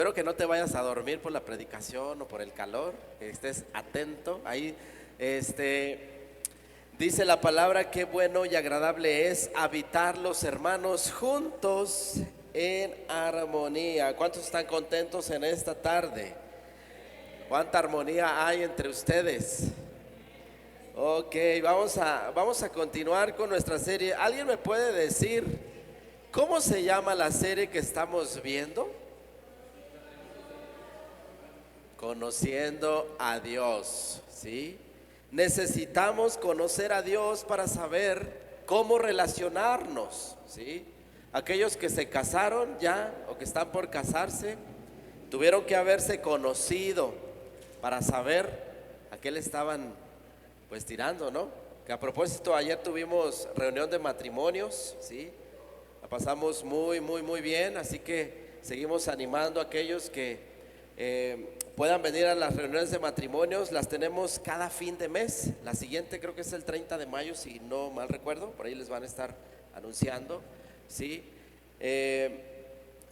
Espero que no te vayas a dormir por la predicación o por el calor, que estés atento. Ahí, dice la palabra: qué bueno y agradable es habitar los hermanos juntos en armonía. ¿Cuántos están contentos en esta tarde? ¿Cuánta armonía hay entre ustedes? Ok, vamos a continuar con nuestra serie. ¿Alguien me puede decir cómo se llama la serie que estamos viendo? Conociendo a Dios, ¿sí? Necesitamos conocer a Dios para saber cómo relacionarnos, ¿sí? Aquellos que se casaron ya o que están por casarse tuvieron que haberse conocido para saber a qué le estaban pues tirando, ¿no? Que a propósito, ayer tuvimos reunión de matrimonios, ¿sí? La pasamos muy bien, así que seguimos animando a aquellos que puedan venir a las reuniones de matrimonios. Las tenemos cada fin de mes. La siguiente creo que es el 30 de mayo, si no mal recuerdo. Por ahí les van a estar anunciando, ¿sí?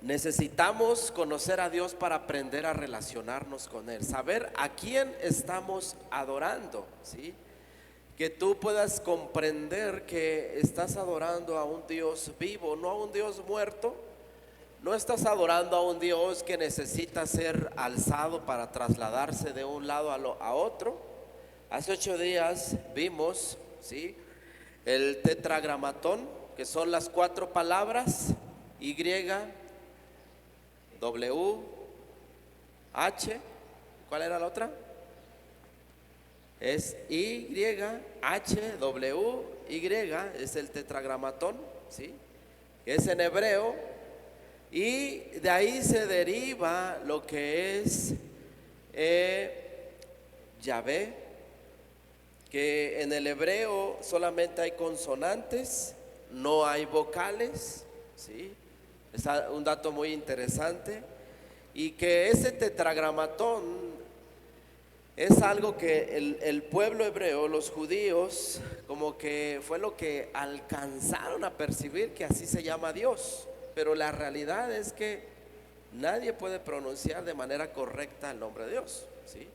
Necesitamos conocer a Dios para aprender a relacionarnos con Él, saber a quién estamos adorando, ¿sí? Que tú puedas comprender que estás adorando a un Dios vivo, no a un Dios muerto. No estás adorando a un Dios que necesita ser alzado para trasladarse de un lado a otro. Hace 8 días vimos, ¿sí?, el tetragramatón, que son las 4 palabras: Y, W, H. ¿Cuál era la otra? Es Y, H, W, Y. Es el tetragramatón, ¿sí?, que es en hebreo. Y de ahí se deriva lo que es Yahvé, que en el hebreo solamente hay consonantes, no hay vocales, ¿sí? Es un dato muy interesante. Y que ese tetragramatón es algo que el pueblo hebreo, los judíos, como que fue lo que alcanzaron a percibir, que así se llama Dios. Pero la realidad es que nadie puede pronunciar de manera correcta el nombre de Dios, ¿sí?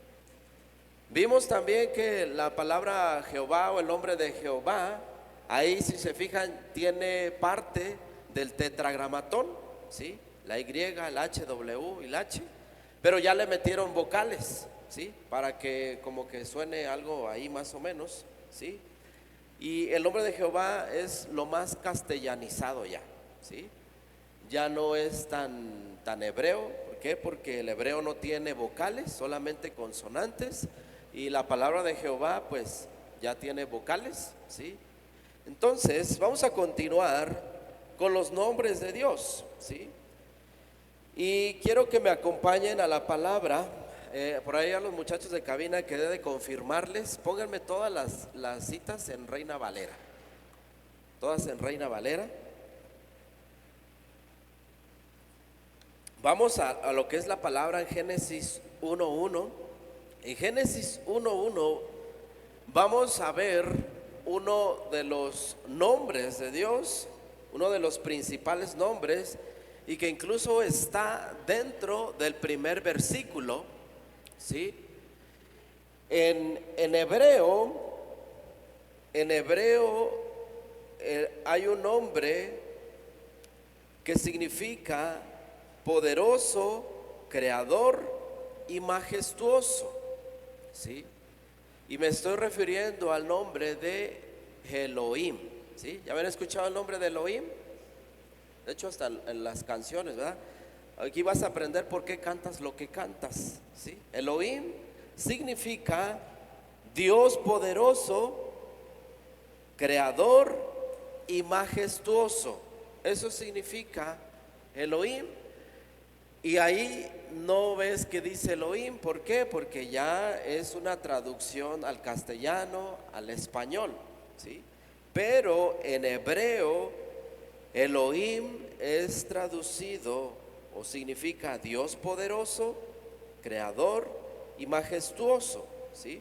Vimos también que la palabra Jehová o el nombre de Jehová, ahí si se fijan, tiene parte del tetragramatón, ¿sí? La Y, el H, W y el H, pero ya le metieron vocales, ¿sí? Para que como que suene algo ahí más o menos, ¿sí? Y el nombre de Jehová es lo más castellanizado ya, ¿sí? Ya no es tan hebreo. ¿Por qué? Porque el hebreo no tiene vocales, solamente consonantes. Y la palabra de Jehová pues ya tiene vocales, ¿sí? Entonces vamos a continuar con los nombres de Dios, ¿sí? Y quiero que me acompañen a la palabra. Por ahí a los muchachos de cabina que debe de confirmarles, pónganme todas las citas en Reina Valera. Todas en Reina Valera. Vamos a lo que es la palabra en Génesis 1:1. En Génesis 1:1 vamos a ver uno de los nombres de Dios, uno de los principales nombres, y que incluso está dentro del primer versículo, ¿sí? En hebreo hay un nombre que significa poderoso, creador y majestuoso, ¿sí? Y me estoy refiriendo al nombre de Elohim, ¿sí? ¿Ya habían escuchado el nombre de Elohim? De hecho, hasta en las canciones, ¿verdad? Aquí vas a aprender por qué cantas lo que cantas, ¿sí? Elohim significa Dios poderoso, creador y majestuoso. Eso significa Elohim. Y ahí no ves que dice Elohim. ¿Por qué? Porque ya es una traducción al castellano, al español, ¿sí? Pero en hebreo Elohim es traducido o significa Dios poderoso, creador y majestuoso, ¿sí?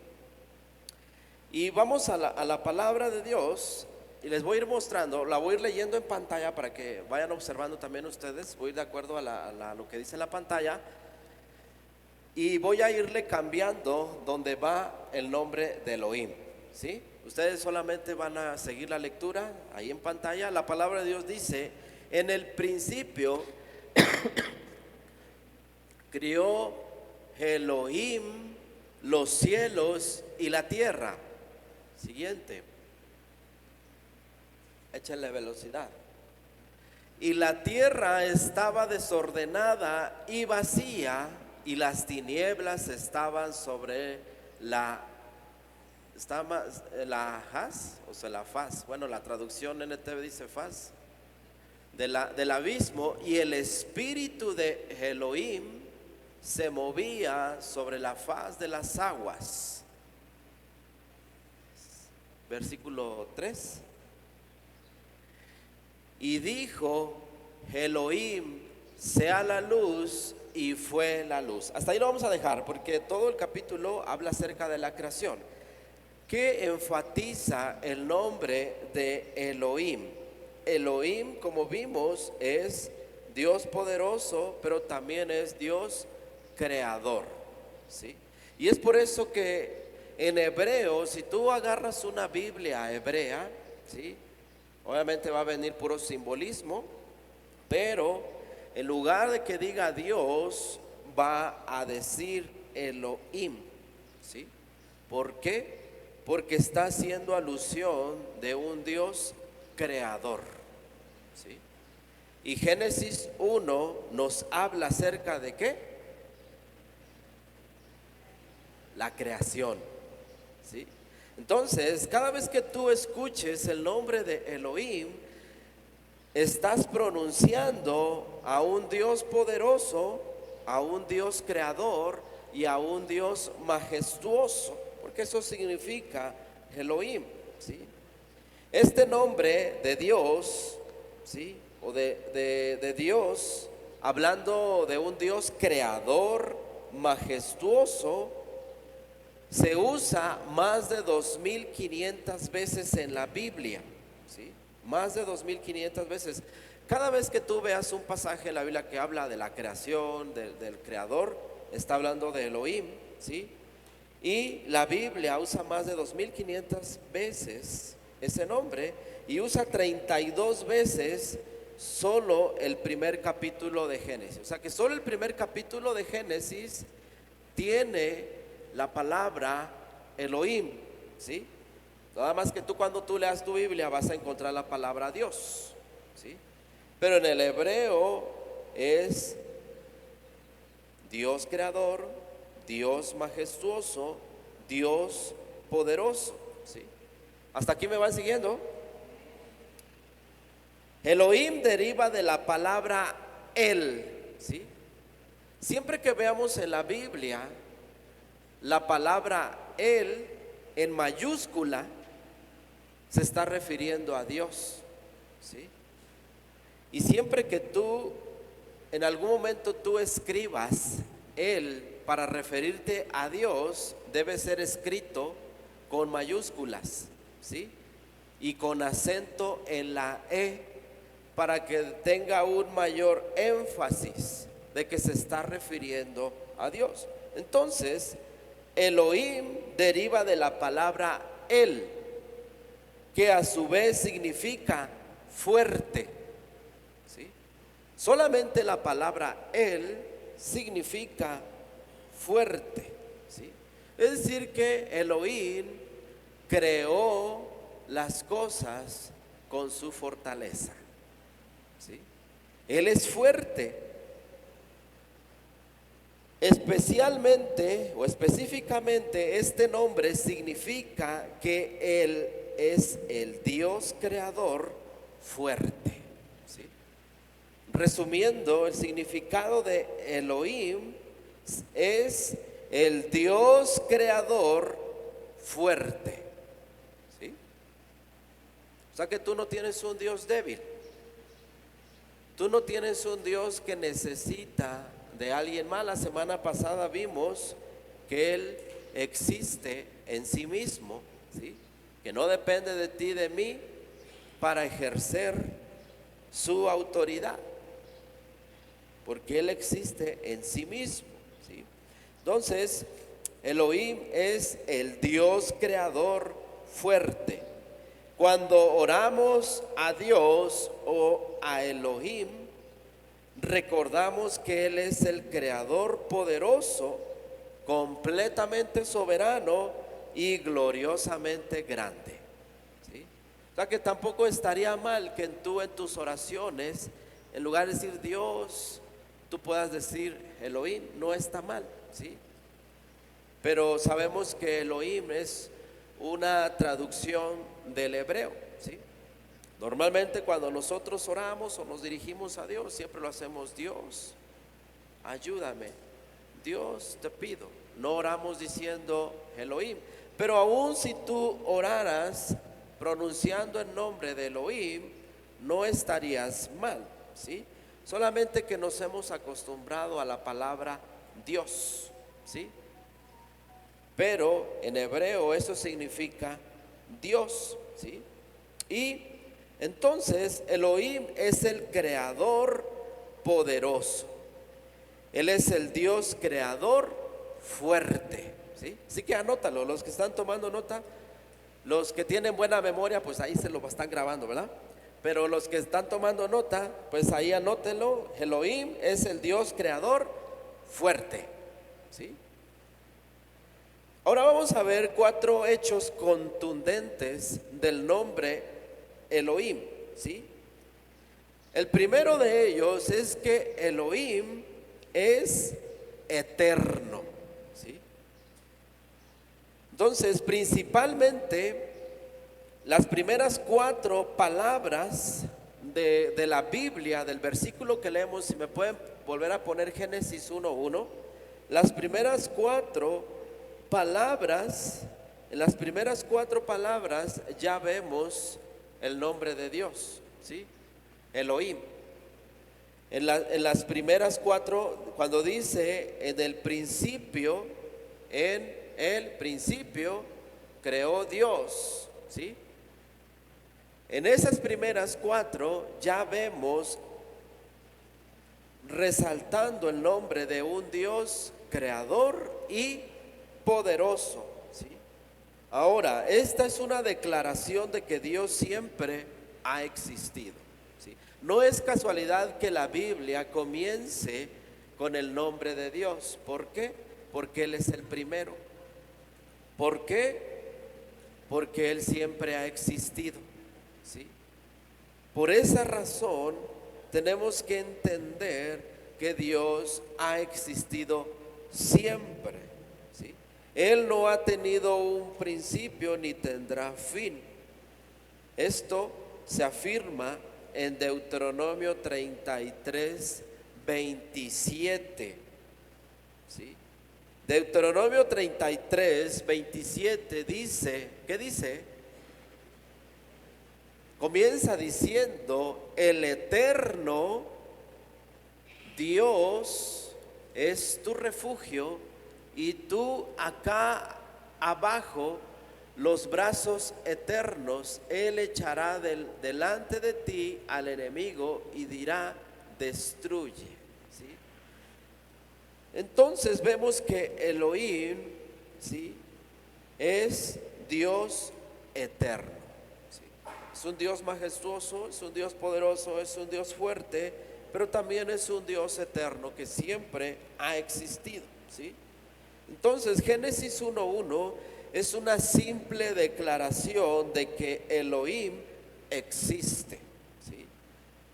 Y vamos a la palabra de Dios. Y les voy a ir mostrando, la voy a ir leyendo en pantalla para que vayan observando también ustedes. Voy a ir de acuerdo a lo que dice en la pantalla. Y voy a irle cambiando donde va el nombre de Elohim, ¿sí? Ustedes solamente van a seguir la lectura ahí en pantalla. La palabra de Dios dice: en el principio crió Elohim los cielos y la tierra. Siguiente, échenle velocidad. Y la tierra estaba desordenada y vacía, y las tinieblas estaban sobre la haz, o sea, la faz. Bueno, la traducción NTV dice faz del abismo, y el espíritu de Elohim se movía sobre la faz de las aguas. Versículo 3. Y dijo Elohim: sea la luz, y fue la luz. Hasta ahí lo vamos a dejar, porque todo el capítulo habla acerca de la creación. ¿Qué enfatiza el nombre de Elohim? Elohim, como vimos, es Dios poderoso, pero también es Dios creador, ¿sí? Y es por eso que en hebreo, si tú agarras una Biblia hebrea, ¿sí?, obviamente va a venir puro simbolismo, pero en lugar de que diga Dios, va a decir Elohim, ¿sí? ¿Por qué? Porque está haciendo alusión de un Dios creador, ¿sí? Y Génesis 1 nos habla acerca de ¿qué? La creación, ¿sí? Entonces, cada vez que tú escuches el nombre de Elohim, estás pronunciando a un Dios poderoso, a un Dios creador y a un Dios majestuoso, porque eso significa Elohim, ¿sí? Este nombre de Dios, ¿sí?, o de Dios, hablando de un Dios creador, majestuoso, se usa más de 2500 veces en la Biblia, ¿sí? Más de 2500 veces. Cada vez que tú veas un pasaje en la Biblia que habla de la creación, del creador, está hablando de Elohim, ¿sí? Y la Biblia usa más de 2500 veces ese nombre, y usa 32 veces solo el primer capítulo de Génesis. O sea que solo el primer capítulo de Génesis tiene la palabra Elohim, ¿sí? Nada más que cuando tú leas tu Biblia vas a encontrar la palabra Dios, ¿sí? Pero en el hebreo es Dios creador, Dios majestuoso, Dios poderoso, ¿sí? ¿Hasta aquí me van siguiendo? Elohim deriva de la palabra El, ¿sí? Siempre que veamos en la Biblia la palabra El en mayúscula, se está refiriendo a Dios, ¿sí? Y siempre que tú en algún momento tú escribas Él para referirte a Dios, debe ser escrito con mayúsculas, ¿sí?, y con acento en la E, para que tenga un mayor énfasis de que se está refiriendo a Dios. Entonces, Elohim deriva de la palabra El, que a su vez significa fuerte, ¿sí? Solamente la palabra El significa fuerte, ¿sí? Es decir que Elohim creó las cosas con su fortaleza, ¿sí? Él es fuerte. Especialmente o específicamente este nombre significa que Él es el Dios creador fuerte, ¿sí? Resumiendo, el significado de Elohim es el Dios creador fuerte, ¿sí? O sea que tú no tienes un Dios débil, tú no tienes un Dios que necesita de alguien más. La semana pasada vimos que Él existe en sí mismo, ¿sí?, que no depende de ti, de mí, para ejercer su autoridad, porque Él existe en sí mismo, ¿sí? Entonces, Elohim es el Dios creador fuerte. Cuando oramos a Dios o a Elohim, recordamos que Él es el creador poderoso, completamente soberano y gloriosamente grande, ¿sí? O sea que tampoco estaría mal que tú en tus oraciones, en lugar de decir Dios, tú puedas decir Elohim. No está mal, ¿sí? Pero sabemos que Elohim es una traducción del hebreo, ¿sí? Normalmente cuando nosotros oramos o nos dirigimos a Dios, siempre lo hacemos: Dios, ayúdame, Dios, te pido. No oramos diciendo Elohim. Pero aún si tú oraras pronunciando el nombre de Elohim, no estarías mal, ¿sí? Solamente que nos hemos acostumbrado a la palabra Dios, ¿sí? Pero en hebreo eso significa Dios, ¿sí? Y entonces Elohim es el creador poderoso. Él es el Dios creador fuerte, ¿sí? Así que anótalo, los que están tomando nota, los que tienen buena memoria, pues ahí se lo están grabando, ¿verdad? Pero los que están tomando nota, pues ahí anótenlo. Elohim es el Dios creador fuerte, ¿sí? Ahora vamos a ver 4 hechos contundentes del nombre Elohim, ¿sí? El primero de ellos es que Elohim es eterno, ¿sí? Entonces, principalmente, las primeras 4 palabras de la Biblia, del versículo que leemos, si me pueden volver a poner Génesis 1:1, las primeras 4 palabras, en las primeras 4 palabras ya vemos el nombre de Dios, ¿sí? Elohim. En las primeras 4, cuando dice en el principio creó Dios, ¿sí? En esas primeras 4 ya vemos resaltando el nombre de un Dios creador y poderoso, ¿sí? Ahora, esta es una declaración de que Dios siempre ha existido, ¿sí? No es casualidad que la Biblia comience con el nombre de Dios. ¿Por qué? Porque Él es el primero. ¿Por qué? Porque Él siempre ha existido, ¿sí? Por esa razón tenemos que entender que Dios ha existido siempre, ¿sí? Él no ha tenido un principio ni tendrá fin. Esto se afirma en Deuteronomio 33:27, ¿sí? Deuteronomio 33:27 dice, ¿qué dice? Comienza diciendo: el eterno Dios es tu refugio, y tú acá abajo los brazos eternos. Él echará delante de ti al enemigo y dirá: destruye, ¿sí? Entonces vemos que Elohim, ¿sí?, es Dios eterno, ¿sí? Es un Dios majestuoso, es un Dios poderoso, es un Dios fuerte, pero también es un Dios eterno que siempre ha existido, ¿sí? Entonces Génesis 1:1 es una simple declaración de que Elohim existe, ¿sí?,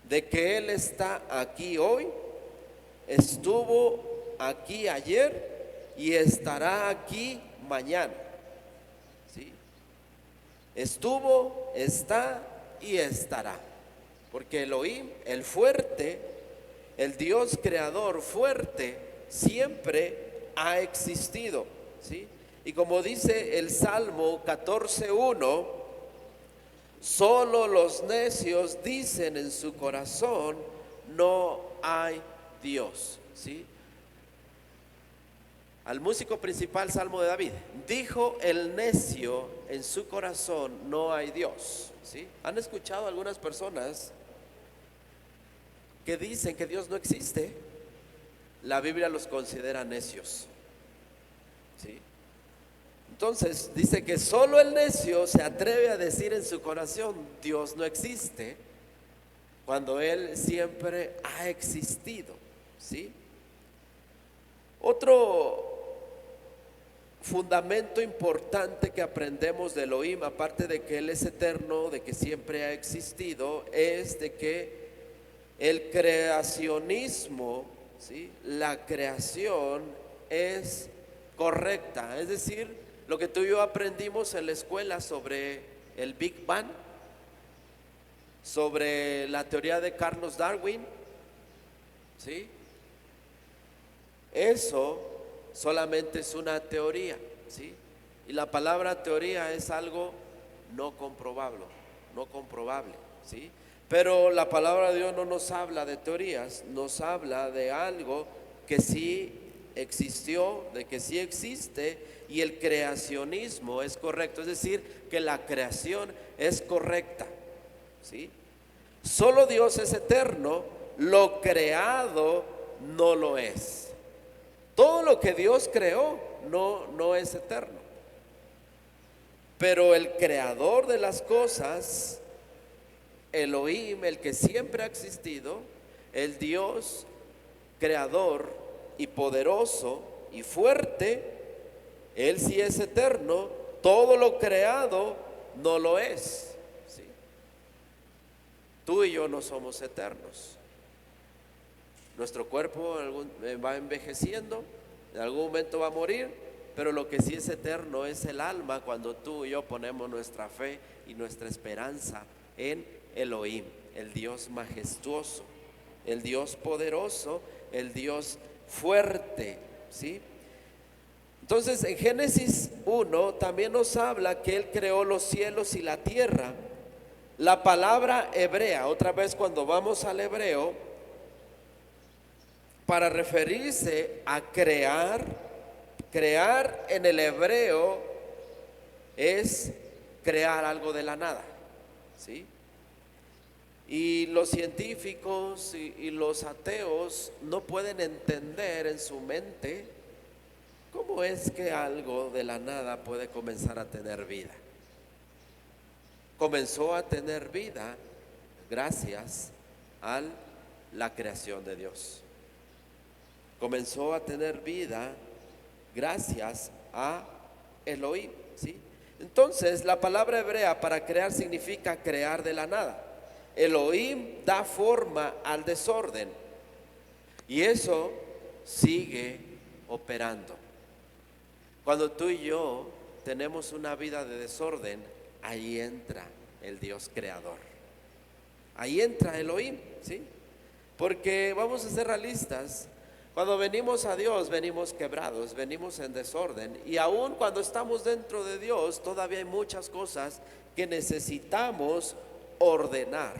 de que Él está aquí hoy, estuvo aquí ayer y estará aquí mañana, ¿sí? Estuvo, está y estará, porque Elohim, el fuerte, el Dios creador fuerte, siempre ha existido, ¿sí? Y como dice el Salmo 14:1, solo los necios dicen en su corazón: no hay Dios, ¿sí? Al músico principal, Salmo de David: dijo el necio en su corazón: no hay Dios, ¿sí? ¿Han escuchado algunas personas que dicen que Dios no existe? La Biblia los considera necios, ¿sí? Entonces dice que solo el necio se atreve a decir en su corazón: Dios no existe, cuando Él siempre ha existido, ¿sí? Otro fundamento importante que aprendemos de Elohim, aparte de que Él es eterno, de que siempre ha existido, es de que el creacionismo, ¿sí?, la creación es correcta. Es decir, lo que tú y yo aprendimos en la escuela sobre el Big Bang, sobre la teoría de Carlos Darwin, ¿sí? Eso solamente es una teoría, ¿sí? Y la palabra teoría es algo no comprobable, ¿sí? Pero la palabra de Dios no nos habla de teorías, nos habla de algo que sí existió, de que sí existe, y el creacionismo es correcto, es decir, que la creación es correcta, ¿sí? Solo Dios es eterno, lo creado no lo es. Todo lo que Dios creó no es eterno. Pero el creador de las cosas, Elohim, el que siempre ha existido, el Dios creador y poderoso y fuerte, Él sí es eterno. Todo lo creado no lo es, ¿sí? Tú y yo no somos eternos. Nuestro cuerpo va envejeciendo, en algún momento va a morir, pero lo que sí es eterno es el alma, cuando tú y yo ponemos nuestra fe y nuestra esperanza en Elohim, el Dios majestuoso, el Dios poderoso, el Dios fuerte, ¿sí? Entonces en Génesis 1 también nos habla que Él creó los cielos y la tierra. La palabra hebrea, otra vez cuando vamos al hebreo, para referirse a crear en el hebreo es crear algo de la nada, ¿sí? Y los científicos y los ateos no pueden entender en su mente cómo es que algo de la nada puede comenzar a tener vida. Comenzó a tener vida gracias a la creación de Dios. Comenzó a tener vida gracias a Elohim, ¿sí? Entonces la palabra hebrea para crear significa crear de la nada. Elohim da forma al desorden y eso sigue operando. Cuando tú y yo tenemos una vida de desorden, ahí entra el Dios creador, ahí entra Elohim, ¿sí? Porque vamos a ser realistas, cuando venimos a Dios venimos quebrados, venimos en desorden, y aun cuando estamos dentro de Dios todavía hay muchas cosas que necesitamos ordenar,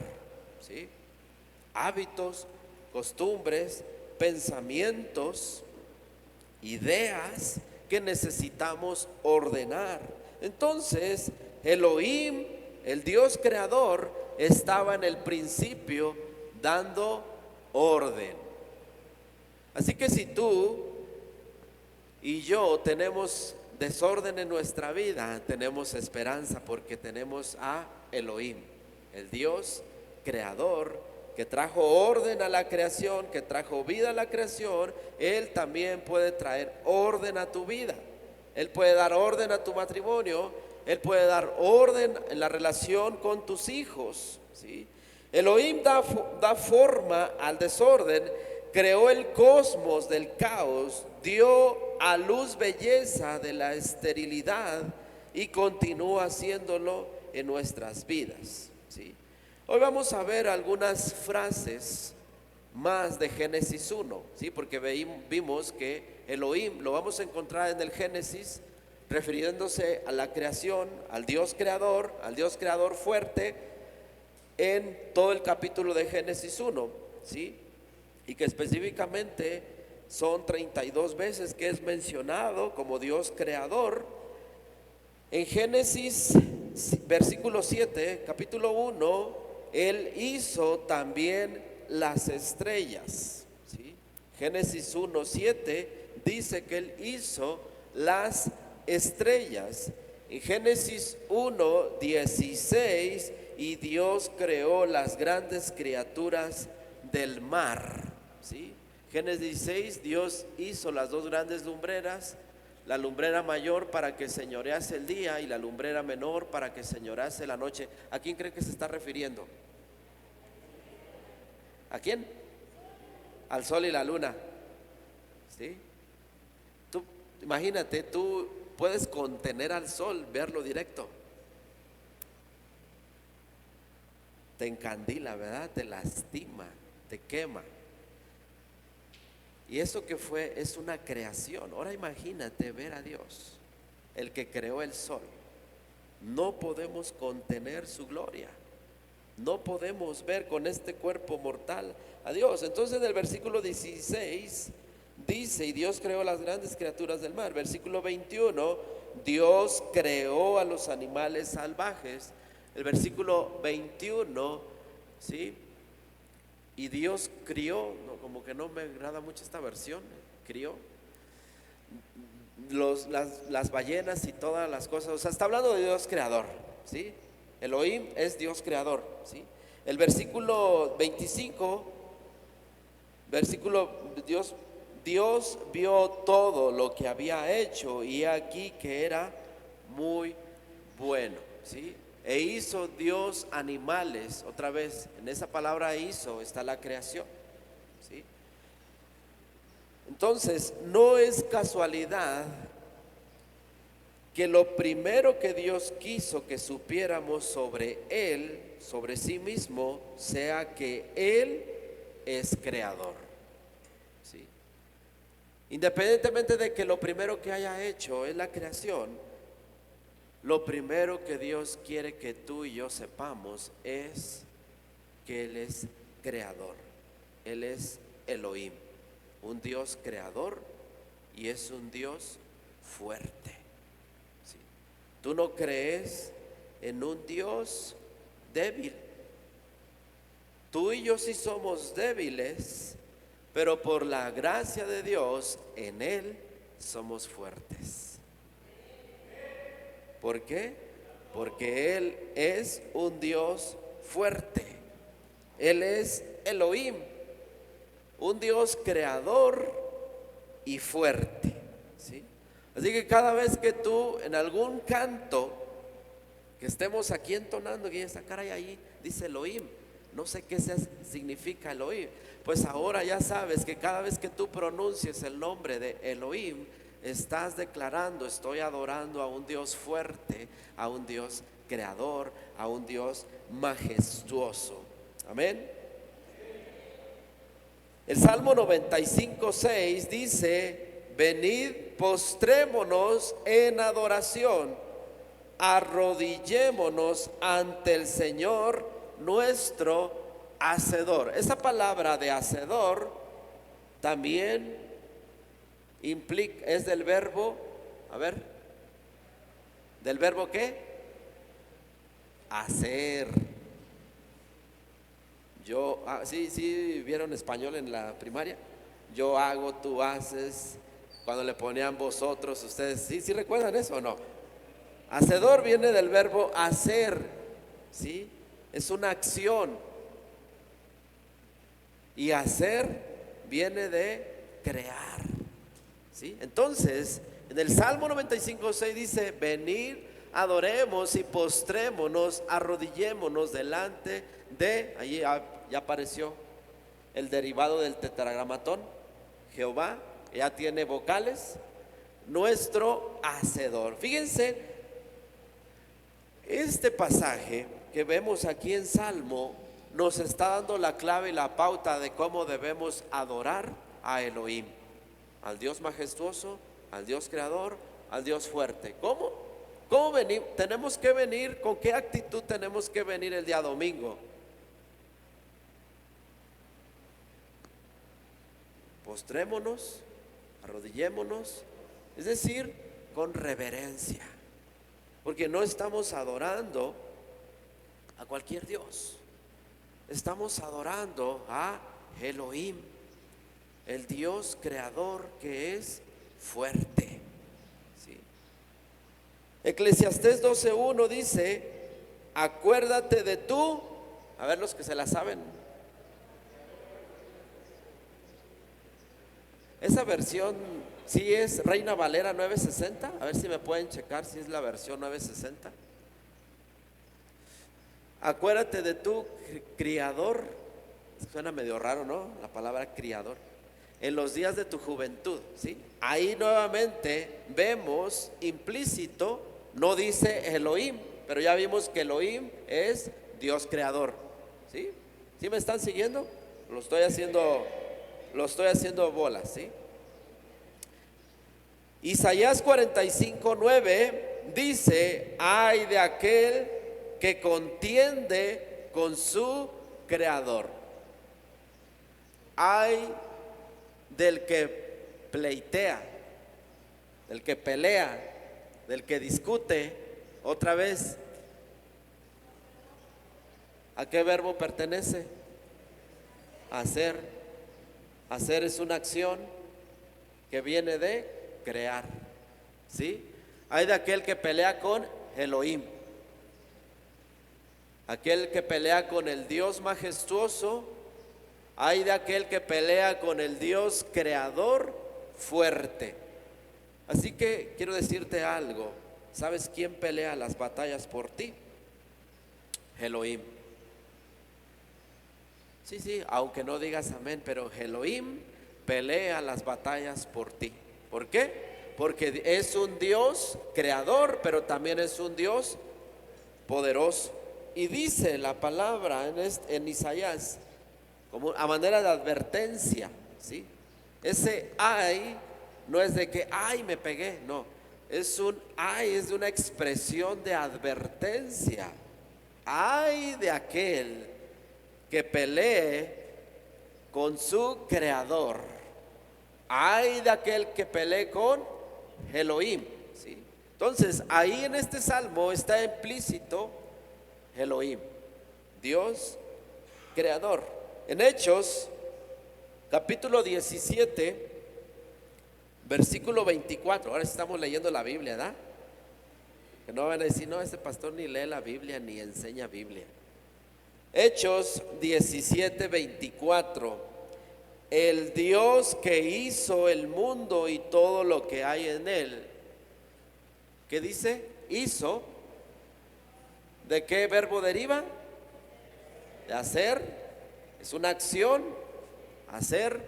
¿sí? Hábitos, costumbres, pensamientos, ideas que necesitamos ordenar. Entonces Elohim, el Dios creador, estaba en el principio dando orden. Así que si tú y yo tenemos desorden en nuestra vida, tenemos esperanza, porque tenemos a Elohim, el Dios creador, que trajo orden a la creación, que trajo vida a la creación. Él también puede traer orden a tu vida. Él puede dar orden a tu matrimonio. Él puede dar orden en la relación con tus hijos, ¿sí? Elohim da forma al desorden, creó el cosmos del caos, dio a luz belleza de la esterilidad y continúa haciéndolo en nuestras vidas, ¿sí? Hoy vamos a ver algunas frases más de Génesis 1, ¿sí? Porque vimos que Elohim lo vamos a encontrar en el Génesis refiriéndose a la creación, al Dios creador fuerte, en todo el capítulo de Génesis 1, ¿sí? Y que específicamente son 32 veces que es mencionado como Dios creador. En Génesis versículo 7, capítulo 1, Él hizo también las estrellas, ¿sí? Génesis 1:7 dice que Él hizo las estrellas. En Génesis 1:16, y Dios creó las grandes criaturas del mar. ¿Sí? Génesis 16, Dios hizo las dos grandes lumbreras, la lumbrera mayor para que señorease el día y la lumbrera menor para que señorease la noche. ¿A quién cree que se está refiriendo? ¿A quién? Al sol y la luna. ¿Sí? Tú, imagínate, tú puedes contener al sol, verlo directo. Te encandila, ¿verdad? Te lastima, te quema. Y eso que fue es una creación. Ahora imagínate ver a Dios, el que creó el sol. No podemos contener su gloria. No podemos ver con este cuerpo mortal a Dios. Entonces en el versículo 16 dice, y Dios creó las grandes criaturas del mar. Versículo 21, Dios creó a los animales salvajes. El versículo 21, ¿sí? Y Dios crió, no, como que no me agrada mucho esta versión, crió las ballenas y todas las cosas. O sea, está hablando de Dios creador, ¿sí? Elohim es Dios creador, ¿sí? El versículo 25, Dios vio todo lo que había hecho y aquí que era muy bueno, ¿sí? E hizo Dios animales. Otra vez, en esa palabra hizo está la creación, ¿sí? Entonces, no es casualidad que lo primero que Dios quiso que supiéramos sobre Él, sobre sí mismo, sea que Él es creador, ¿sí? Independientemente de que lo primero que haya hecho es la creación, lo primero que Dios quiere que tú y yo sepamos es que Él es creador. Él es Elohim, un Dios creador, y es un Dios fuerte, ¿sí? Tú no crees en un Dios débil. Tú y yo sí somos débiles, pero por la gracia de Dios en Él somos fuertes. ¿Por qué? Porque Él es un Dios fuerte. Él es Elohim, un Dios creador y fuerte, ¿sí? Así que cada vez que tú en algún canto que estemos aquí entonando, que esa cara y ahí dice Elohim, no sé qué significa Elohim, pues ahora ya sabes que cada vez que tú pronuncies el nombre de Elohim, estás declarando, estoy adorando a un Dios fuerte, a un Dios creador, a un Dios majestuoso. Amén. El Salmo 95:6 dice, venid, postrémonos en adoración, arrodillémonos ante el Señor nuestro hacedor. Esa palabra de hacedor también implica, es del verbo, a ver, ¿del verbo qué? Hacer. Yo, sí, vieron español en la primaria. Yo hago, tú haces. Cuando le ponían vosotros, ustedes, sí recuerdan eso o no. Hacedor viene del verbo hacer, ¿sí? Es una acción. Y hacer viene de crear, ¿sí? Entonces, en el Salmo 95:6 dice, venid, adoremos y postrémonos, arrodillémonos delante de, allí ya apareció el derivado del tetragramatón, Jehová, ya tiene vocales, nuestro hacedor. Fíjense, este pasaje que vemos aquí en Salmo nos está dando la clave y la pauta de cómo debemos adorar a Elohim, al Dios majestuoso, al Dios creador, al Dios fuerte. ¿Cómo venir? Tenemos que venir, ¿con qué actitud tenemos que venir el día domingo? Postrémonos, arrodillémonos, es decir, con reverencia, porque no estamos adorando a cualquier Dios, estamos adorando a Elohim, el Dios creador que es fuerte. Eclesiastés 12:1 dice: acuérdate de tú, a ver los que se la saben. Esa versión sí es Reina Valera 960. A ver si me pueden checar si es la versión 960. Acuérdate de tu criador. Suena medio raro, ¿no? La palabra criador. En los días de tu juventud, ¿sí? Ahí nuevamente vemos implícito, no dice Elohim, pero ya vimos que Elohim es Dios creador, ¿sí? ¿Sí me están siguiendo? Lo estoy haciendo bolas, ¿sí? Isaías 45:9 dice: ay de aquel que contiende con su creador. Ay del que pleitea, del que pelea, del que discute. Otra vez, ¿a qué verbo pertenece? Hacer. Hacer es una acción que viene de crear, ¿sí? Hay de aquel que pelea con Elohim, aquel que pelea con el Dios majestuoso. Hay de aquel que pelea con el Dios creador fuerte. Así que quiero decirte algo. ¿Sabes quién pelea las batallas por ti? Elohim. Sí, aunque no digas amén, pero Elohim pelea las batallas por ti. ¿Por qué? Porque es un Dios creador, pero también es un Dios poderoso. Y dice la palabra en Isaías, como a manera de advertencia, ¿sí? Ese ay no es de que ay me pegué, no, es un ay, es de una expresión de advertencia. Ay de aquel que pelee con su creador. Ay de aquel que pelee con Elohim, ¿sí? Entonces ahí en este salmo está implícito Elohim, Dios creador. En Hechos capítulo 17 versículo 24. Ahora estamos leyendo la Biblia, ¿verdad? Que no van a decir, no, este pastor ni lee la Biblia ni enseña Biblia. Hechos 17, 24. El Dios que hizo el mundo y todo lo que hay en él. ¿Qué dice? Hizo. ¿De qué verbo deriva? De hacer. Es una acción. Hacer,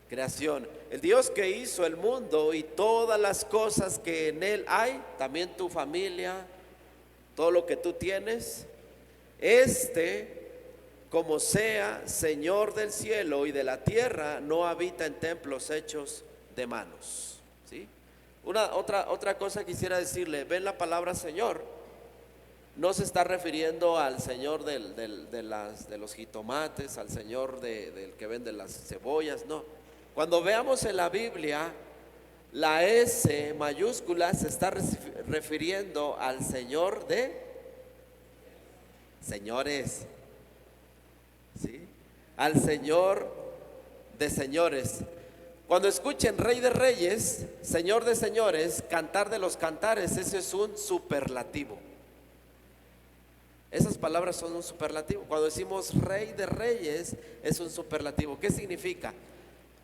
creación. El Dios que hizo el mundo y todas las cosas que en él hay, también tu familia, todo lo que tú tienes. Como sea Señor del cielo y de la tierra, no habita en templos hechos de manos, ¿sí? Otra cosa quisiera decirle: ven la palabra Señor, no se está refiriendo al Señor de los jitomates, al Señor del que vende las cebollas, no. Cuando veamos en la Biblia, la S mayúscula se está refiriendo al Señor de señores, ¿sí? Al Señor de señores. Cuando escuchen Rey de Reyes, Señor de señores, Cantar de los cantares, ese es un superlativo. Esas palabras son un superlativo. Cuando decimos Rey de Reyes, es un superlativo. ¿Qué significa?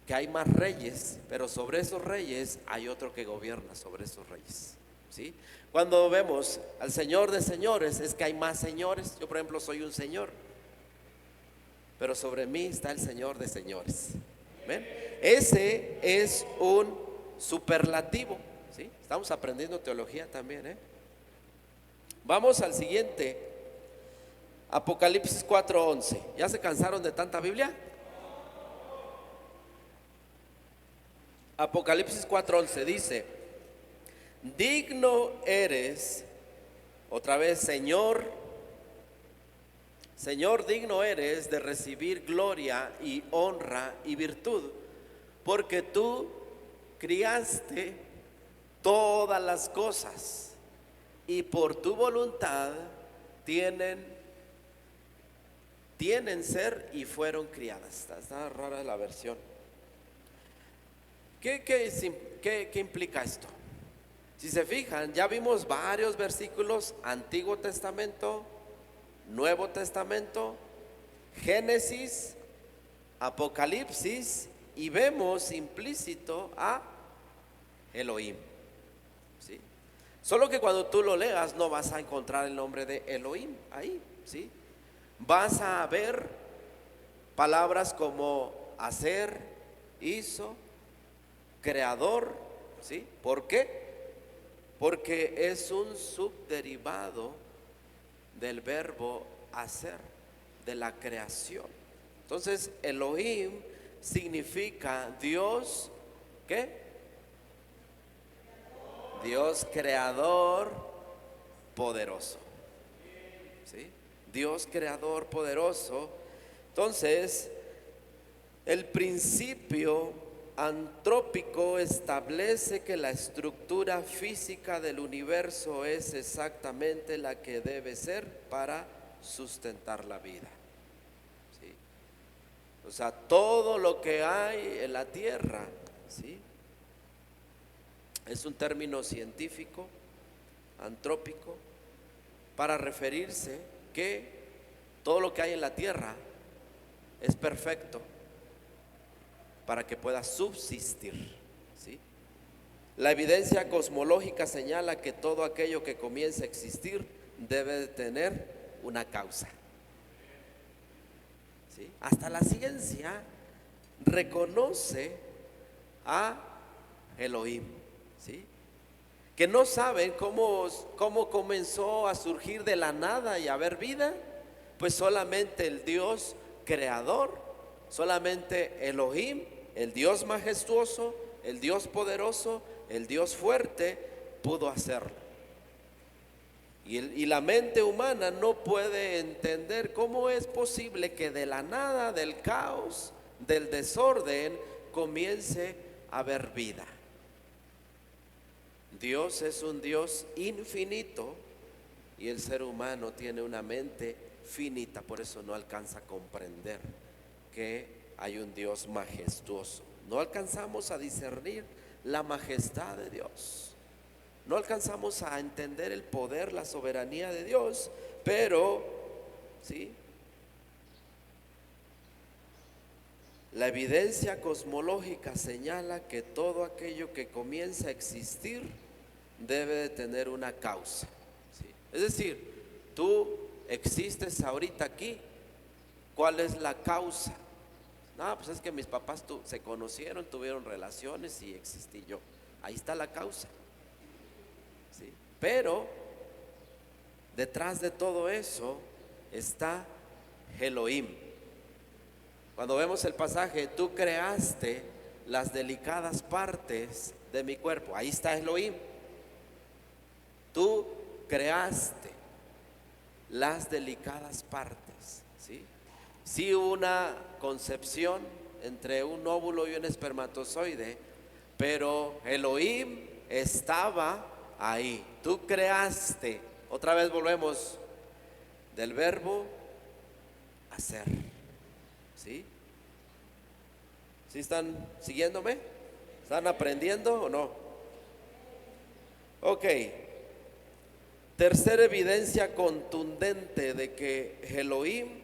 Que hay más reyes, pero sobre esos reyes hay otro que gobierna sobre esos reyes, ¿sí? Cuando vemos al Señor de señores, es que hay más señores. Yo, por ejemplo, soy un señor, pero sobre mí está el Señor de señores. ¿Ven? Ese es un superlativo, ¿sí? Estamos aprendiendo teología también, ¿eh? Vamos al siguiente. Apocalipsis 4:11. ¿Ya se cansaron de tanta Biblia? Apocalipsis 4:11 dice: digno eres, otra vez, Señor, digno eres de recibir gloria y honra y virtud, porque tú criaste todas las cosas y por tu voluntad tienen ser y fueron criadas. Está rara la versión. ¿Qué implica esto? Si se fijan, ya vimos varios versículos, Antiguo Testamento, Nuevo Testamento, Génesis, Apocalipsis, y vemos implícito a Elohim, ¿sí? Solo que cuando tú lo leas no vas a encontrar el nombre de Elohim ahí, ¿sí? Vas a ver palabras como hacer, hizo, creador, ¿sí? ¿Por qué? Porque es un subderivado del verbo hacer, de la creación. Entonces, Elohim significa Dios, ¿qué? Dios creador poderoso, ¿sí? Dios creador poderoso. Entonces, el principio antrópico establece que la estructura física del universo es exactamente la que debe ser para sustentar la vida, ¿sí? O sea, todo lo que hay en la tierra, ¿sí? Es un término científico, antrópico, para referirse que todo lo que hay en la tierra es perfecto para que pueda subsistir, ¿sí? La evidencia cosmológica señala que todo aquello que comienza a existir debe de tener una causa, ¿sí? Hasta la ciencia reconoce a Elohim, ¿sí? Que no saben cómo comenzó a surgir de la nada y a haber vida, pues solamente el Dios creador, solamente Elohim, el Dios majestuoso, el Dios poderoso, el Dios fuerte, pudo hacerlo. Y la mente humana no puede entender cómo es posible que de la nada, del caos, del desorden, comience a haber vida. Dios es un Dios infinito y el ser humano tiene una mente finita, por eso no alcanza a comprender que hay un Dios majestuoso. No alcanzamos a discernir la majestad de Dios, no alcanzamos a entender el poder, la soberanía de Dios, pero ¿sí? La evidencia cosmológica señala que todo aquello que comienza a existir debe de tener una causa, ¿sí? Es decir, tú existes ahorita aquí, ¿cuál es la causa? No, pues es que mis papás se conocieron, tuvieron relaciones y existí yo. Ahí está la causa, ¿sí? Pero detrás de todo eso está Elohim. Cuando vemos el pasaje, tú creaste las delicadas partes de mi cuerpo, ahí está Elohim. Tú creaste las delicadas partes, ¿sí? Sí hubo una concepción entre un óvulo y un espermatozoide, pero Elohim estaba ahí. Tú creaste, otra vez volvemos del verbo hacer, ¿sí? ¿Sí están siguiéndome? ¿Están aprendiendo o no? Ok. Tercera evidencia contundente de que Elohim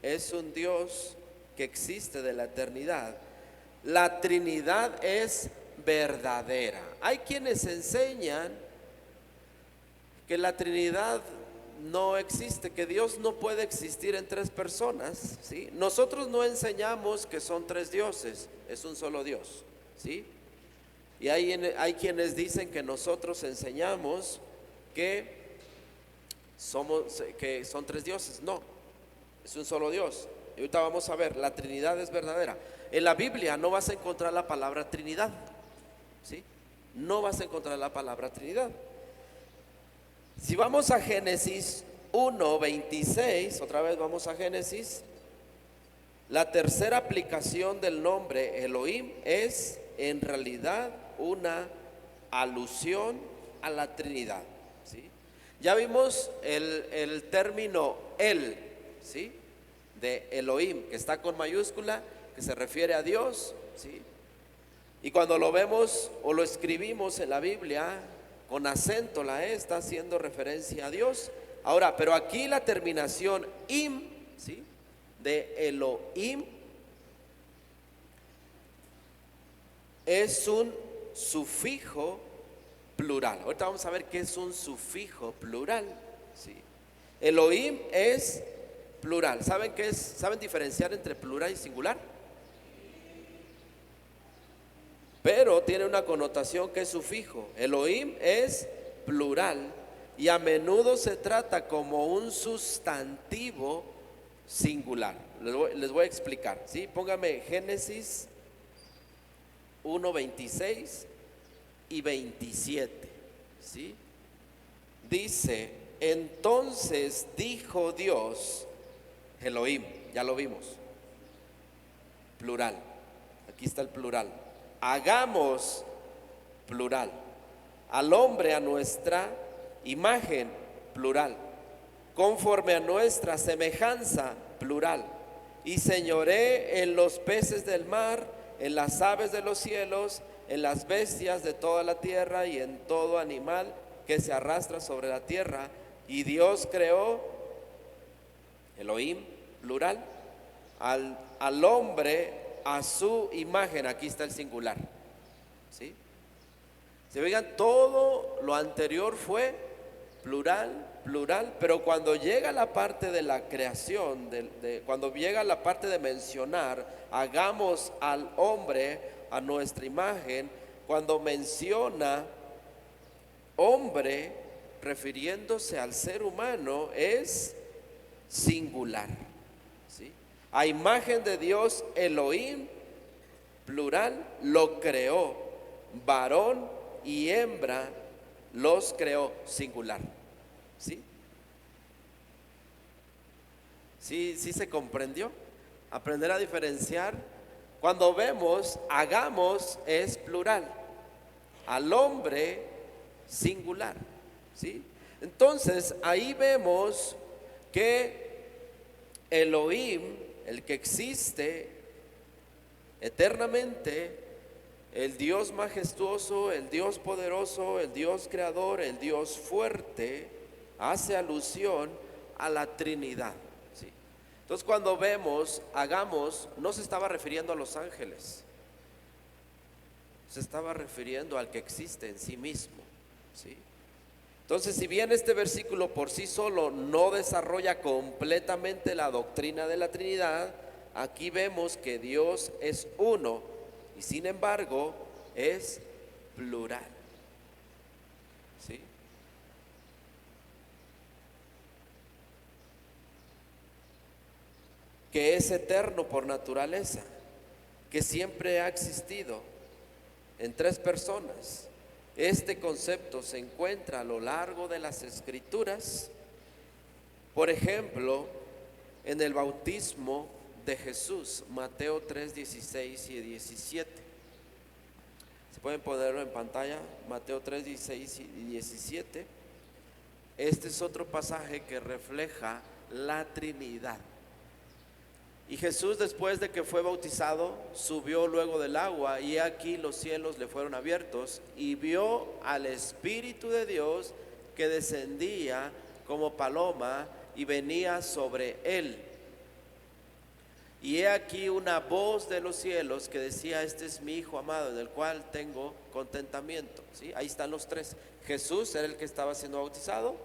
es un Dios que existe de la eternidad. La Trinidad es verdadera. Hay quienes enseñan que la Trinidad no existe, que Dios no puede existir en tres personas, ¿sí? Nosotros no enseñamos que son tres dioses, es un solo Dios, ¿sí? Y hay quienes dicen que nosotros enseñamos que son tres dioses. No, es un solo Dios. Y ahorita vamos a ver, la Trinidad es verdadera. En la Biblia no vas a encontrar la palabra Trinidad, ¿sí? No vas a encontrar la palabra Trinidad. Si vamos a Génesis 1:26, otra vez vamos a Génesis, la tercera aplicación del nombre Elohim es en realidad una alusión a la Trinidad, ¿sí? Ya vimos el término El, ¿sí? De Elohim, que está con mayúscula, que se refiere a Dios, ¿sí? Y cuando lo vemos o lo escribimos en la Biblia, con acento la E está haciendo referencia a Dios. Ahora, pero aquí la terminación im, ¿sí?, de Elohim es un sufijo plural. Ahorita vamos a ver qué es un sufijo plural, ¿sí? Elohim es plural. ¿Saben qué es? ¿Saben diferenciar entre plural y singular? Pero tiene una connotación que es sufijo. Elohim es plural y a menudo se trata como un sustantivo singular. Les voy a explicar, ¿sí? Póngame Génesis 1, 26 y 27, ¿sí? Dice: entonces dijo Dios, Elohim, ya lo vimos, plural, aquí está el plural, hagamos, plural, al hombre a nuestra imagen, plural, conforme a nuestra semejanza, plural, y señoré en los peces del mar, en las aves de los cielos, en las bestias de toda la tierra y en todo animal que se arrastra sobre la tierra. Y Dios creó, Elohim, plural, al hombre a su imagen. Aquí está el singular, ¿sí? Se vean, todo lo anterior fue plural, plural, pero cuando llega la parte de la creación, cuando llega la parte de mencionar, hagamos al hombre a nuestra imagen, cuando menciona hombre, refiriéndose al ser humano, es singular, ¿sí? A imagen de Dios, Elohim, plural, lo creó, varón y hembra los creó, singular, ¿sí? ¿Sí se comprendió? Aprender a diferenciar. Cuando vemos hagamos es plural, al hombre singular, ¿sí? Entonces ahí vemos que Elohim, el que existe eternamente, el Dios majestuoso, el Dios poderoso, el Dios creador, el Dios fuerte, hace alusión a la Trinidad, ¿sí? Entonces cuando vemos hagamos, no se estaba refiriendo a los ángeles, se estaba refiriendo al que existe en sí mismo, ¿sí? Entonces, si bien este versículo por sí solo no desarrolla completamente la doctrina de la Trinidad, aquí vemos que Dios es uno y sin embargo es plural, ¿sí? Que es eterno por naturaleza, que siempre ha existido en tres personas. Este concepto se encuentra a lo largo de las Escrituras, por ejemplo, en el bautismo de Jesús, Mateo 3, 16 y 17. ¿Se pueden ponerlo en pantalla? Mateo 3, 16 y 17. Este es otro pasaje que refleja la Trinidad. Y Jesús, después de que fue bautizado, subió luego del agua, y aquí los cielos le fueron abiertos, y vio al Espíritu de Dios que descendía como paloma y venía sobre él. Y he aquí una voz de los cielos que decía: este es mi Hijo amado, en el cual tengo contentamiento, ¿sí? Ahí están los tres. Jesús era el que estaba siendo bautizado.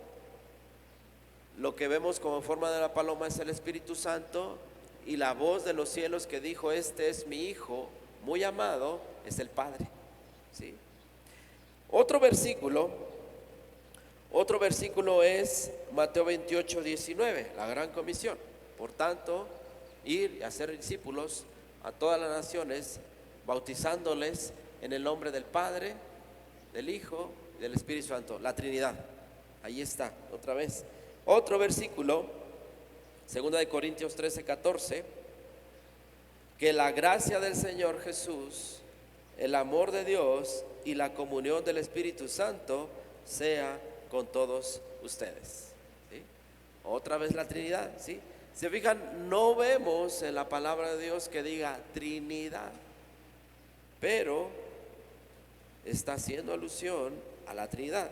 Lo que vemos como forma de la paloma es el Espíritu Santo. Y la voz de los cielos que dijo: este es mi Hijo muy amado, es el Padre, ¿sí? Otro versículo es Mateo 28, 19, la gran comisión. Por tanto, ir y hacer discípulos a todas las naciones, bautizándoles en el nombre del Padre, del Hijo y del Espíritu Santo, la Trinidad. Ahí está, otra vez. Otro versículo, 2 Corintios 13, 14, que la gracia del Señor Jesús, el amor de Dios y la comunión del Espíritu Santo sea con todos ustedes, ¿sí? Otra vez la Trinidad, ¿sí? Se fijan, no vemos en la palabra de Dios que diga Trinidad, pero está haciendo alusión a la Trinidad.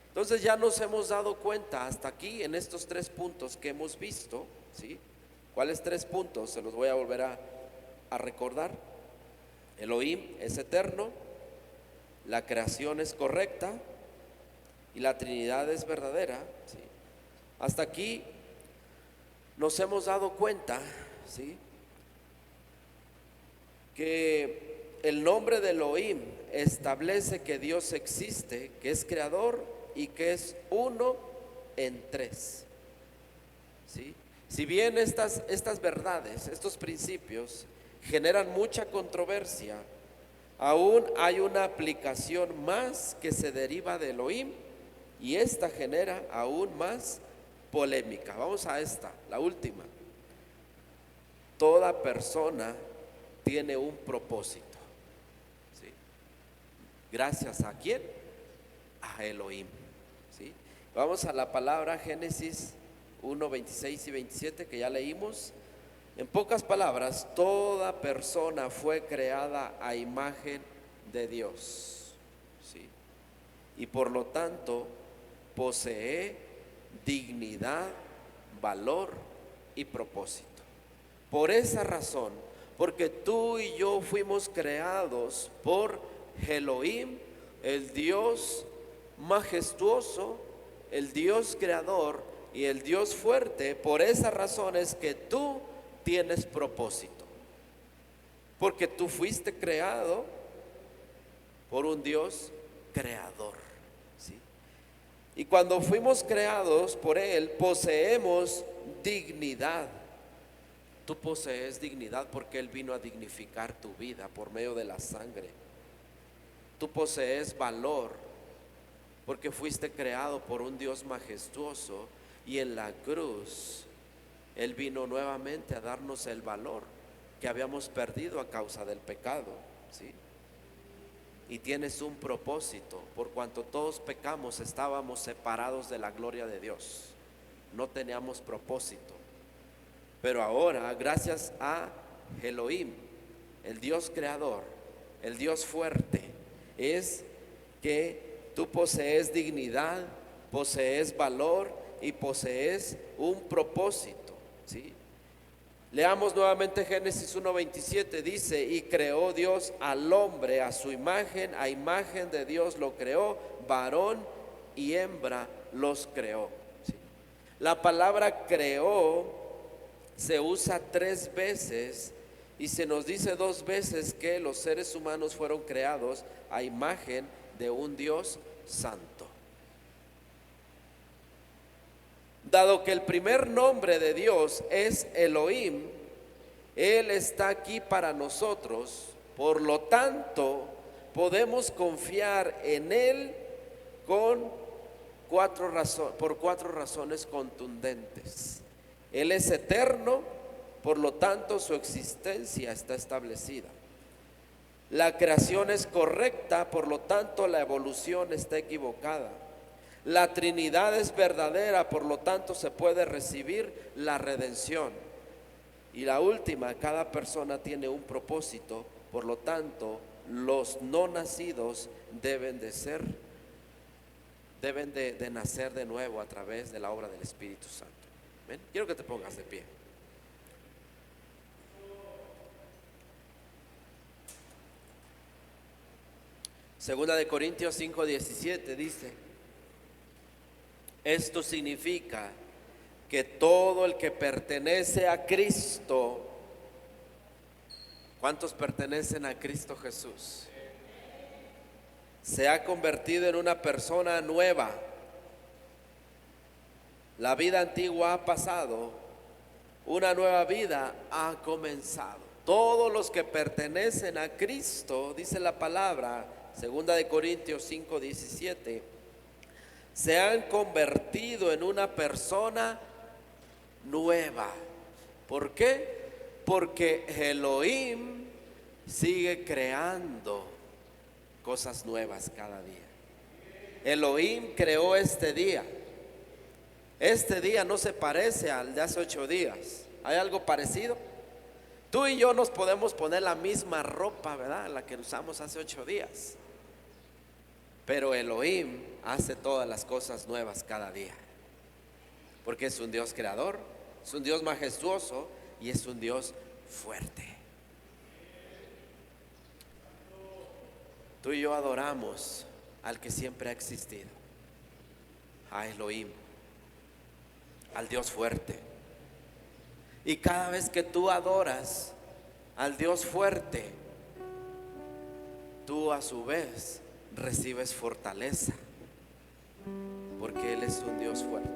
Entonces ya nos hemos dado cuenta hasta aquí en estos 3 puntos que hemos visto, ¿sí? ¿Cuáles 3 puntos? Se los voy a volver a recordar. Elohim es eterno, la creación es correcta y la Trinidad es verdadera, ¿sí? Hasta aquí nos hemos dado cuenta, ¿sí?, que el nombre de Elohim establece que Dios existe, que es creador y que es uno en 3, ¿sí? Si bien estas verdades, estos principios generan mucha controversia, aún hay una aplicación más que se deriva de Elohim y esta genera aún más polémica. Vamos a esta, la última. Toda persona tiene un propósito, ¿sí? ¿Gracias a quién? A Elohim, ¿sí? Vamos a la palabra Génesis 1, 26 y 27 que ya leímos. En pocas palabras, toda persona fue creada a imagen de Dios, ¿sí? Y por lo tanto posee dignidad, valor y propósito. Por esa razón, porque tú y yo fuimos creados por Elohim, el Dios majestuoso, el Dios creador y el Dios fuerte, por esa razón es que tú tienes propósito, porque tú fuiste creado por un Dios creador, ¿sí? Y cuando fuimos creados por Él, poseemos dignidad. Tú posees dignidad porque Él vino a dignificar tu vida por medio de la sangre. Tú posees valor porque fuiste creado por un Dios majestuoso y en la cruz Él vino nuevamente a darnos el valor que habíamos perdido a causa del pecado, ¿sí? Y tienes un propósito, por cuanto todos pecamos, estábamos separados de la gloria de Dios, no teníamos propósito. Pero ahora, gracias a Elohim, el Dios creador, el Dios fuerte, es que tú posees dignidad, posees valor y posees un propósito, ¿sí? Leamos nuevamente Génesis 1:27, dice: y creó Dios al hombre a su imagen, a imagen de Dios lo creó, varón y hembra los creó, ¿sí? La palabra creó se usa 3 veces y se nos dice 2 veces que los seres humanos fueron creados a imagen de un Dios santo. Dado que el primer nombre de Dios es Elohim, Él está aquí para nosotros, por lo tanto podemos confiar en Él por 4 razones contundentes. Él es eterno, por lo tanto su existencia está establecida. La creación es correcta, por lo tanto la evolución está equivocada. La Trinidad es verdadera, por lo tanto se puede recibir la redención. Y la última, cada persona tiene un propósito, por lo tanto los no nacidos deben de nacer de nuevo a través de la obra del Espíritu Santo. ¿Ven? Quiero que te pongas de pie. Segunda de Corintios 5:17 dice: esto significa que todo el que pertenece a Cristo, ¿cuántos pertenecen a Cristo Jesús?, se ha convertido en una persona nueva. La vida antigua ha pasado, una nueva vida ha comenzado. Todos los que pertenecen a Cristo, dice la palabra, segunda de Corintios 5:17, se han convertido en una persona nueva. ¿Por qué? Porque Elohim sigue creando cosas nuevas cada día. Elohim creó este día. Este día no se parece al de hace 8 días. ¿Hay algo parecido? Tú y yo nos podemos poner la misma ropa, ¿verdad?, la que usamos hace 8 días. Pero Elohim hace todas las cosas nuevas cada día, porque es un Dios creador, es un Dios majestuoso y es un Dios fuerte. Tú y yo adoramos al que siempre ha existido, a Elohim, al Dios fuerte. Y cada vez que tú adoras al Dios fuerte, tú a su vez recibes fortaleza, porque Él es un Dios fuerte.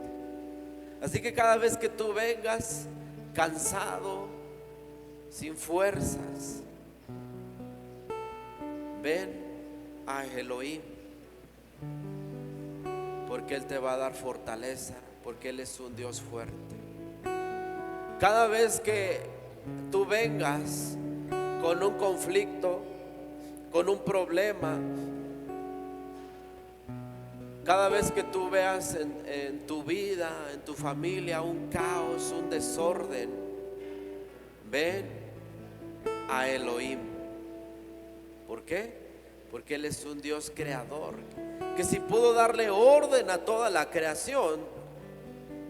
Así que cada vez que tú vengas cansado, sin fuerzas, ven a Elohim, porque Él te va a dar fortaleza, porque Él es un Dios fuerte. Cada vez que tú vengas con un conflicto, con un problema, cada vez que tú veas en tu vida, en tu familia, un caos, un desorden, ven a Elohim. ¿Por qué? Porque Él es un Dios creador, que si pudo darle orden a toda la creación,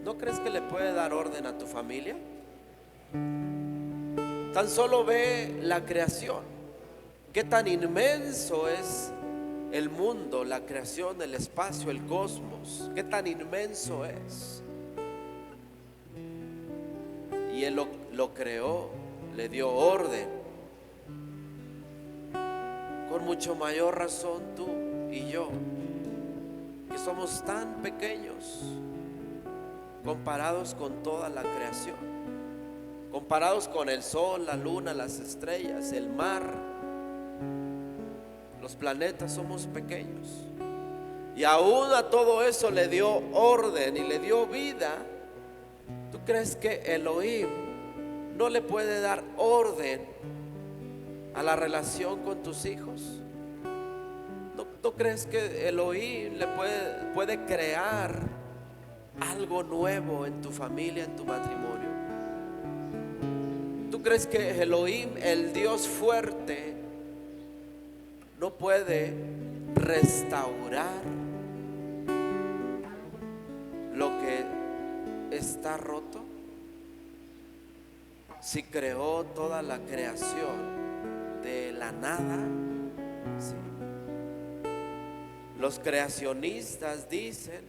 ¿no crees que le puede dar orden a tu familia? Tan solo ve la creación, qué tan inmenso es el mundo, la creación, el espacio, el cosmos, qué tan inmenso es. Y Él lo creó, le dio orden. Con mucho mayor razón tú y yo, que somos tan pequeños comparados con toda la creación, comparados con el sol, la luna, las estrellas, el mar, los planetas, somos pequeños. Y aún a todo eso le dio orden y le dio vida. ¿Tú crees que Elohim no le puede dar orden a la relación con tus hijos? ¿No crees que Elohim le puede crear algo nuevo en tu familia, en tu matrimonio? ¿Tú crees que Elohim, el Dios fuerte, no puede restaurar lo que está roto? Si creó toda la creación de la nada, ¿sí? Los creacionistas dicen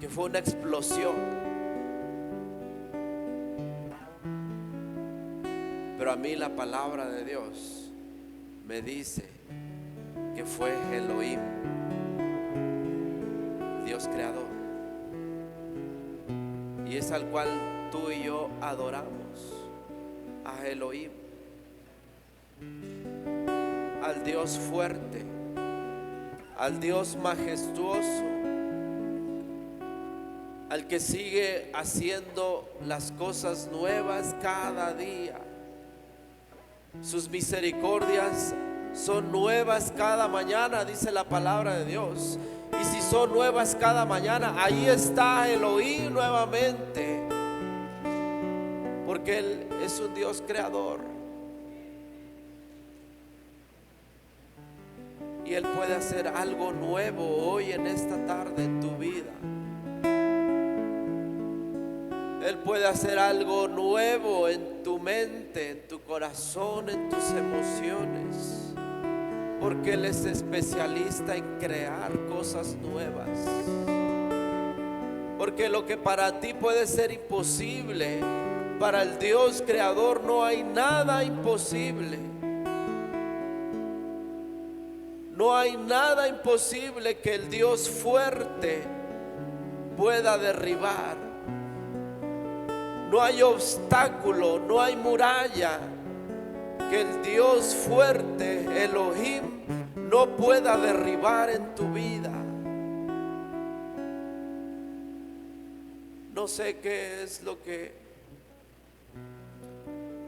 que fue una explosión, pero a mí la palabra de Dios me dice que fue Elohim, Dios creador, y es al cual tú y yo adoramos, a Elohim, al Dios fuerte, al Dios majestuoso, al que sigue haciendo las cosas nuevas cada día. Sus misericordias son nuevas cada mañana, dice la palabra de Dios. Y si son nuevas cada mañana, ahí está Elohim nuevamente, porque Él es un Dios creador. Y Él puede hacer algo nuevo hoy en esta tarde en tu vida. Él puede hacer algo nuevo en tu mente, en tu corazón, en tus emociones, porque Él es especialista en crear cosas nuevas. Porque lo que para ti puede ser imposible, para el Dios creador no hay nada imposible. No hay nada imposible que el Dios fuerte pueda derribar. No hay obstáculo, no hay muralla que el Dios fuerte, Elohim, no pueda derribar en tu vida. No sé qué es lo que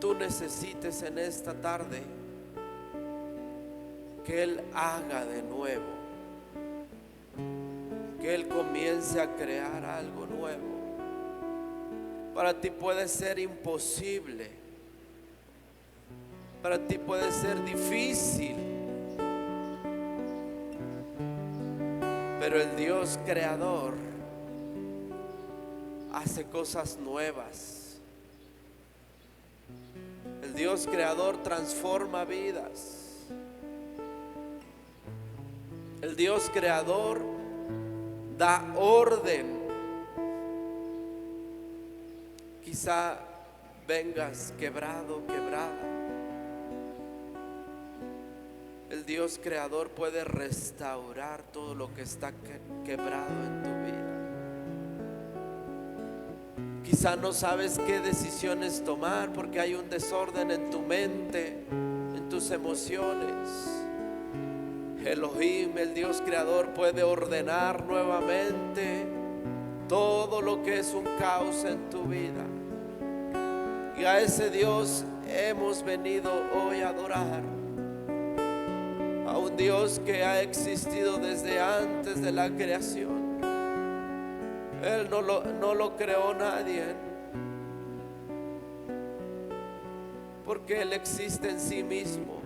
tú necesites en esta tarde, que Él haga de nuevo, que Él comience a crear algo nuevo. Para ti puede ser imposible, para ti puede ser difícil, Pero el Dios creador hace cosas nuevas. El Dios creador transforma vidas. El Dios creador da orden. Quizá vengas quebrado, quebrada. El Dios creador puede restaurar todo lo que está quebrado en tu vida. Quizá no sabes qué decisiones tomar porque hay un desorden en tu mente, en tus emociones. Elohim, el Dios creador, puede ordenar nuevamente todo lo que es un caos en tu vida. Y a ese Dios hemos venido hoy a adorar. A un Dios que ha existido desde antes de la creación. Él no lo creó nadie, porque Él existe en sí mismo.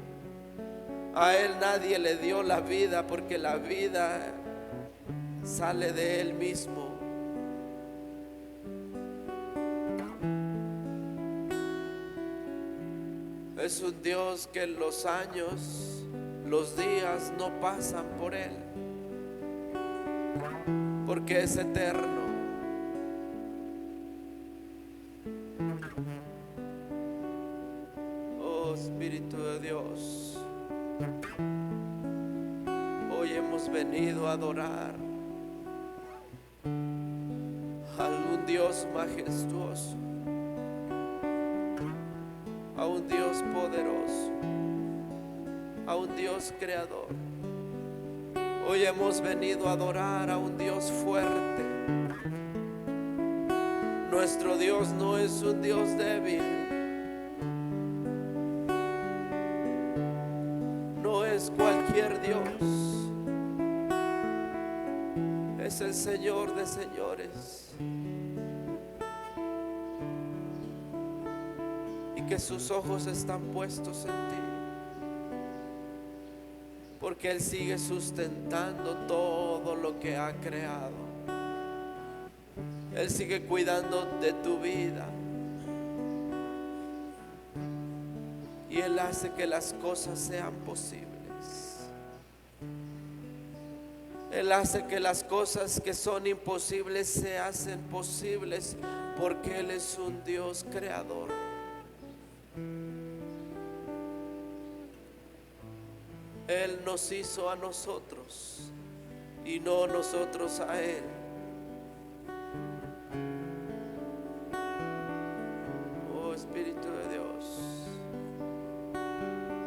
A Él nadie le dio la vida, porque la vida sale de Él mismo. Es un Dios que los años, los días no pasan por Él, porque es eterno. Oh Espíritu de Dios, hoy hemos venido a adorar a un Dios majestuoso, a un Dios poderoso, a un Dios creador. Hoy hemos venido a adorar a un Dios fuerte. Nuestro Dios no es un Dios débil, no es cualquier Dios, es el Señor de señores, y que sus ojos están puestos en ti, porque Él sigue sustentando todo lo que ha creado. Él sigue cuidando de tu vida, y Él hace que las cosas sean posibles. Él hace que las cosas que son imposibles se hacen posibles, porque Él es un Dios creador. Él nos hizo a nosotros y no nosotros a Él. Oh Espíritu de Dios,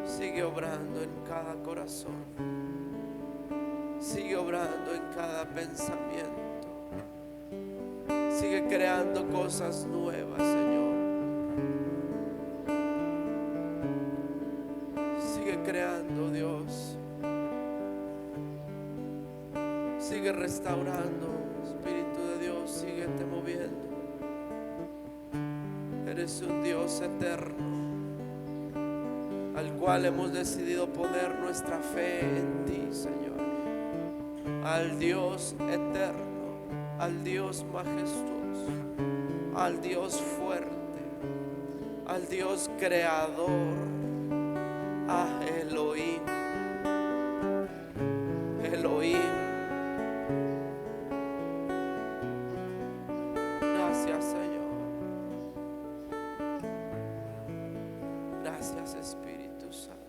sigue obrando en cada corazón, sigue obrando en cada pensamiento, sigue creando cosas nuevas, Señor. Sigue creando, Dios. Sigue restaurando, Espíritu de Dios, síguete moviendo. Eres un Dios eterno, al cual hemos decidido poner nuestra fe en ti, Señor. Al Dios eterno, al Dios majestuoso, al Dios fuerte, al Dios creador, a Elohim. Elohim. Gracias, Señor. Gracias, Espíritu Santo.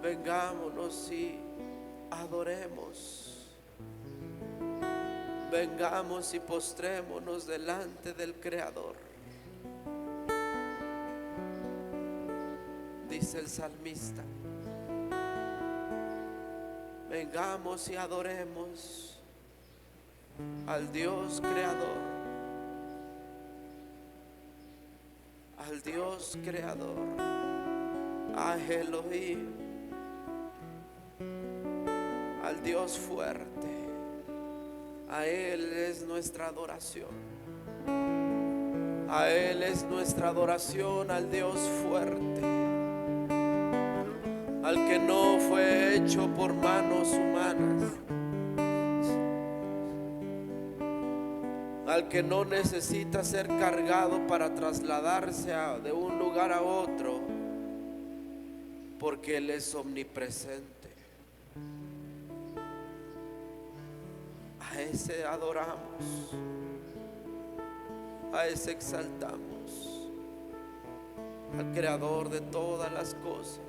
Vengámonos y adoremos. Vengamos y postrémonos delante del Creador. Dice el salmista: vengamos y adoremos al Dios creador, al Dios creador, a Elohim, al Dios fuerte. A Él es nuestra adoración, a Él es nuestra adoración, al Dios fuerte, al que no fue hecho por manos humanas, al que no necesita ser cargado para trasladarse de un lugar a otro, porque Él es omnipresente. A ese adoramos, a ese exaltamos, al creador de todas las cosas,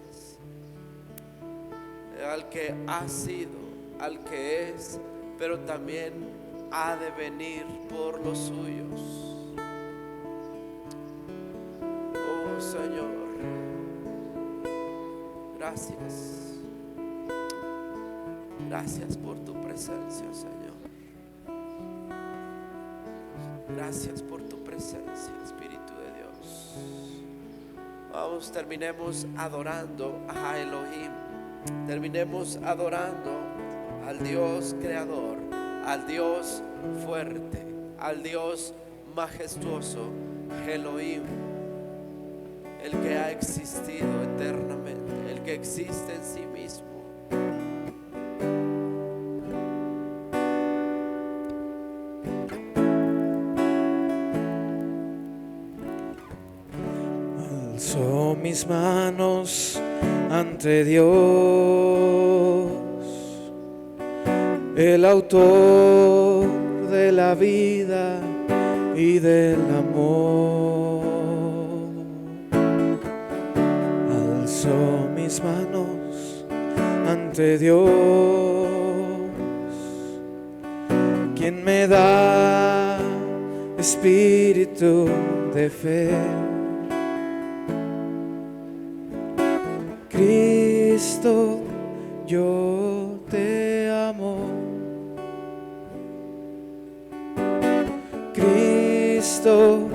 al que ha sido, al que es, pero también ha de venir por los suyos. Oh Señor, gracias. Gracias por tu presencia, Señor. Gracias por tu presencia, Espíritu de Dios. Vamos, terminemos adorando a Elohim. Terminemos adorando al Dios creador, al Dios fuerte, al Dios majestuoso, Elohim, el que ha existido eternamente, el que existe en sí mismo. Alzo mis manos ante Dios, el autor de la vida y del amor. Alzo mis manos ante Dios, quien me da espíritu de fe. Cristo, yo te amo. Cristo,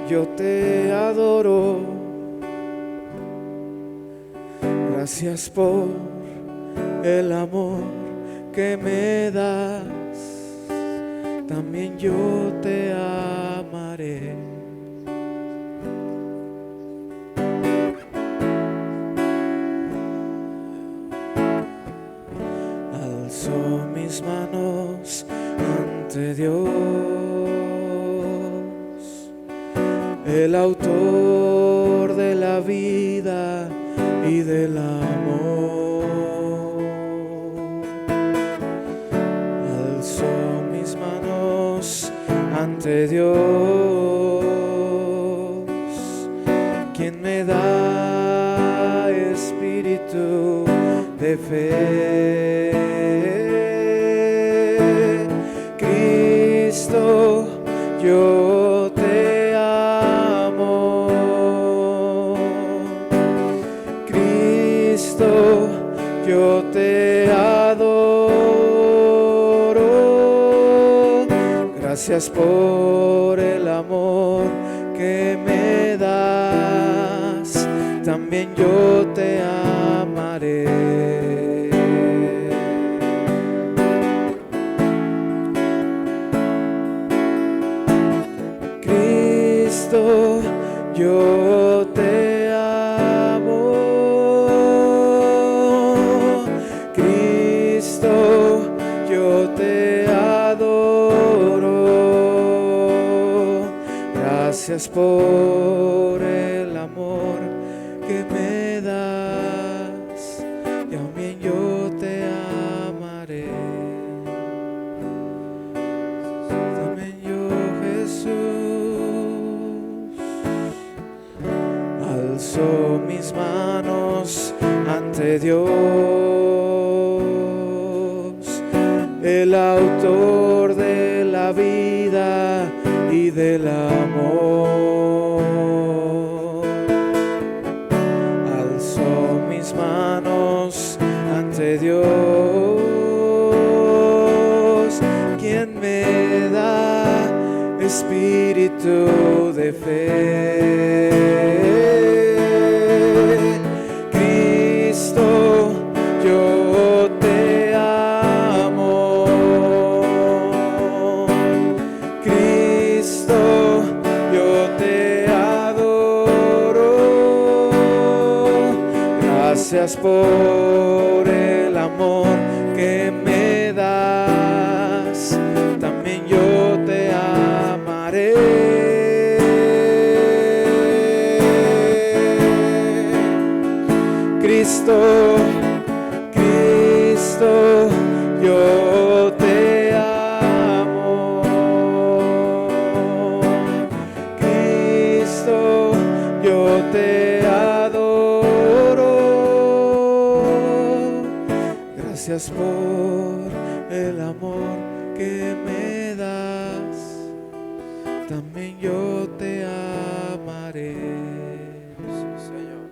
yo te adoro. Gracias por el amor que me das. También yo te amaré. Alzo mis manos ante Dios, el autor de la vida y del amor. Alzo mis manos ante Dios, quien me da espíritu de fe. Cristo, yo te amo. Cristo, yo te adoro. Gracias por el amor que me das. También yo te amaré. Cristo, yo te amo. Cristo, yo te adoro. Gracias por el amor que me das. Y también yo te amaré. También yo, Jesús. Alzo mis manos ante Dios, el autor de la vida y del amor. Alzo mis manos ante Dios, quien me da espíritu de fe. Cristo, yo te amo. Cristo, yo te adoro. Gracias por el amor que me das, también yo te amaré. Cristo, Cristo, yo te amo. Cristo, yo te adoro. Gracias por el amor que me das, también yo te amaré. Sí, Señor.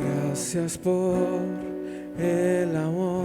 Gracias por el amor